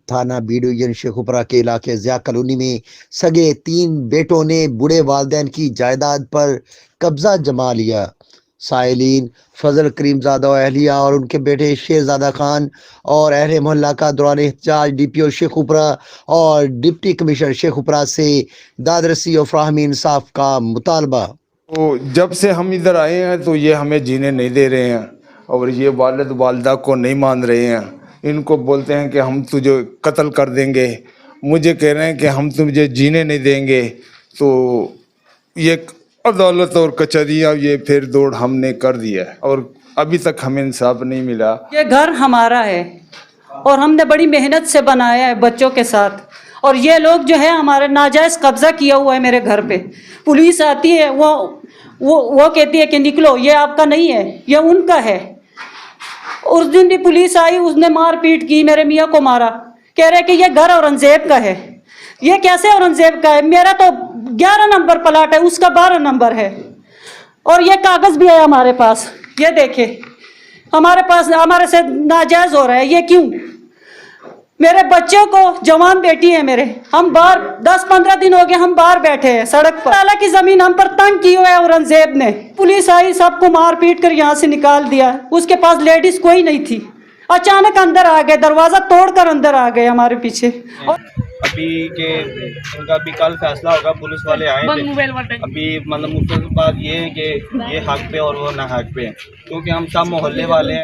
تھانہ be division Sheikhupura کے علاقے ضیاء کالونی میں سگے 3 بیٹوں نے بوڑھے والدین کی جائیداد پر قبضہ جما لیا۔ سائلین فضل کریم زادہ و اہلیہ اور ان کے بیٹے شہزادہ خان اور اہل محلہ کا دوران احتجاج ڈی پی او شیخوپورہ اور ڈپٹی کمشنر شیخوپورہ سے دادرسی اور فراہمی انصاف کا مطالبہ۔ تو جب سے ہم ادھر آئے ہیں تو یہ ہمیں جینے نہیں دے رہے ہیں اور یہ والد والدہ کو نہیں مان رہے ہیں۔ ان کو بولتے ہیں کہ ہم تجھے قتل کر دیں گے، مجھے کہہ رہے ہیں کہ ہم تجھے جینے نہیں دیں گے۔ تو یہ عدالت اور کچہریاں یہ پھر دوڑ ہم نے کر دیا ہے اور ابھی تک ہمیں انصاف نہیں ملا۔ یہ گھر ہمارا ہے اور ہم نے بڑی محنت سے بنایا ہے بچوں کے ساتھ، اور یہ لوگ جو ہے ہمارا ناجائز قبضہ کیا ہوا ہے میرے گھر پہ۔ پولیس آتی ہے، وہ کہتی ہے کہ نکلو، یہ آپ کا نہیں ہے، یہ ان کا ہے۔ اس دن بھی پولیس آئی، اس نے مار پیٹ کی، میرے میاں کو مارا، کہہ رہے کہ یہ گھر اورنگزیب کا ہے۔ یہ کیسے اورنگزیب کا ہے؟ میرا تو 11 نمبر پلاٹ ہے، اس کا 12 نمبر ہے، اور یہ کاغذ بھی ہے ہمارے پاس۔ یہ دیکھیں ہمارے پاس، ہمارے سے ناجائز ہو رہا ہے، یہ کیوں؟ میرے بچوں کو، جوان بیٹی ہے میرے، ہم باہر 10-15 دن ہو گئے ہم باہر بیٹھے ہیں سڑک پر۔ اللہ کی زمین ہم پر تنگ کی ہوئے اورنگزیب نے۔ پولیس آئی، سب کو مار پیٹ کر یہاں سے نکال دیا۔ اس کے پاس لیڈیز کوئی نہیں تھی، اچانک اندر آ گئے، دروازہ توڑ کر اندر آ گئے ہمارے پیچھے۔ ابھی کہ ان کا ابھی کل فیصلہ ہوگا، پولیس والے آئے تھے ابھی، مطلب مجھ سے بات یہ ہے کہ یہ حق پہ اور وہ نہ حق پہ، کیونکہ ہم سب محلے والے ہیں۔